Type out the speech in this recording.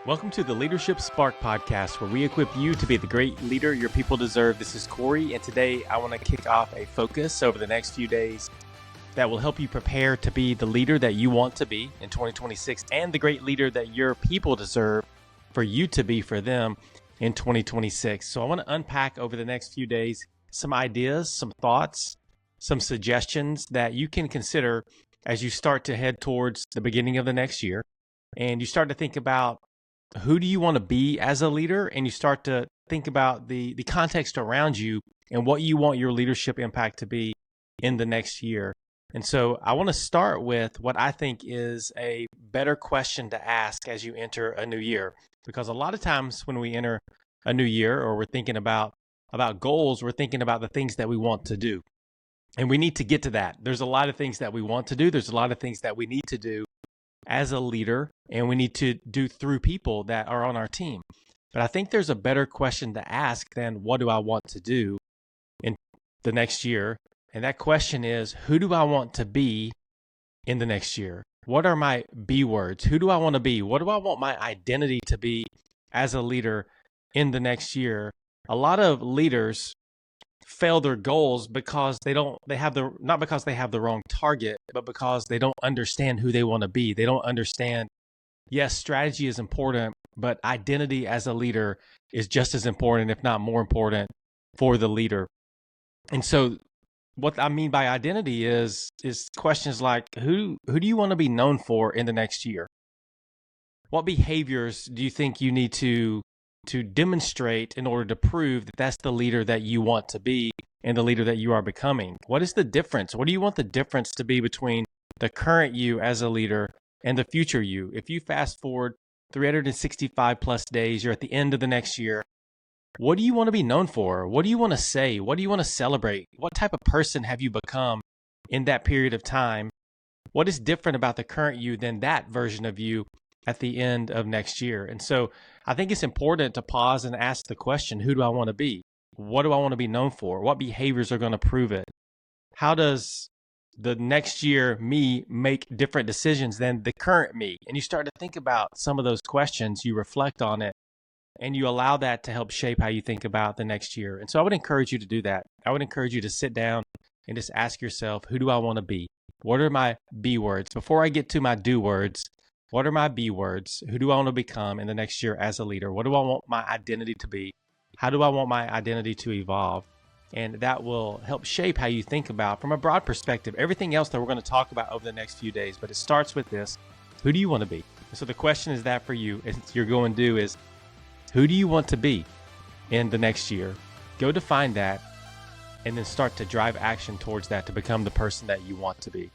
Welcome to the Leadership Spark podcast, where we equip you to be the great leader your people deserve. This is Corey, and today I want to kick off a focus over the next few days that will help you prepare to be the leader that you want to be in 2026 and the great leader that your people deserve for you to be for them in 2026. So I want to unpack over the next few days some ideas, some thoughts, some suggestions that you can consider as you start to head towards the beginning of the next year and you start to think about who do you want to be as a leader, and you start to think about the context around you and what you want your leadership impact to be in the next year. And so I want to start with what I think is a better question to ask as you enter a new year, because a lot of times when we enter a new year or we're thinking about goals, we're thinking about the things that we want to do. And we need to get to that. There's a lot of things that we want to do. There's a lot of things that we need to do as a leader, and we need to do through people that are on our team. But I think there's a better question to ask than what do I want to do in the next year? And that question is, who do I want to be in the next year? What are my B words? Who do I want to be? What do I want my identity to be as a leader in the next year? A lot of leaders fail their goals because not because they have the wrong target, but because they don't understand who they want to be. They don't understand, yes, strategy is important, but identity as a leader is just as important, if not more important, for the leader. And so what I mean by identity is questions like, who do you want to be known for in the next year? What behaviors do you think you need to demonstrate in order to prove that that's the leader that you want to be and the leader that you are becoming? What is the difference? What do you want the difference to be between the current you as a leader and the future you? If you fast forward 365 plus days, you're at the end of the next year, what do you want to be known for? What do you want to say? What do you want to celebrate? What type of person have you become in that period of time? What is different about the current you than that version of you at the end of next year? And so I think it's important to pause and ask the question, who do I want to be? What do I want to be known for? What behaviors are going to prove it? How does the next year me make different decisions than the current me? And you start to think about some of those questions, you reflect on it, and you allow that to help shape how you think about the next year. And so I would encourage you to do that. I would encourage you to sit down and just ask yourself, who do I want to be? What are my B words? Before I get to my do words, what are my B words? Who do I want to become in the next year as a leader? What do I want my identity to be? How do I want my identity to evolve? And that will help shape how you think about, from a broad perspective, everything else that we're going to talk about over the next few days. But it starts with this: who do you want to be? And so the question is that for you, as you're going to do, is who do you want to be in the next year? Go define that and then start to drive action towards that to become the person that you want to be.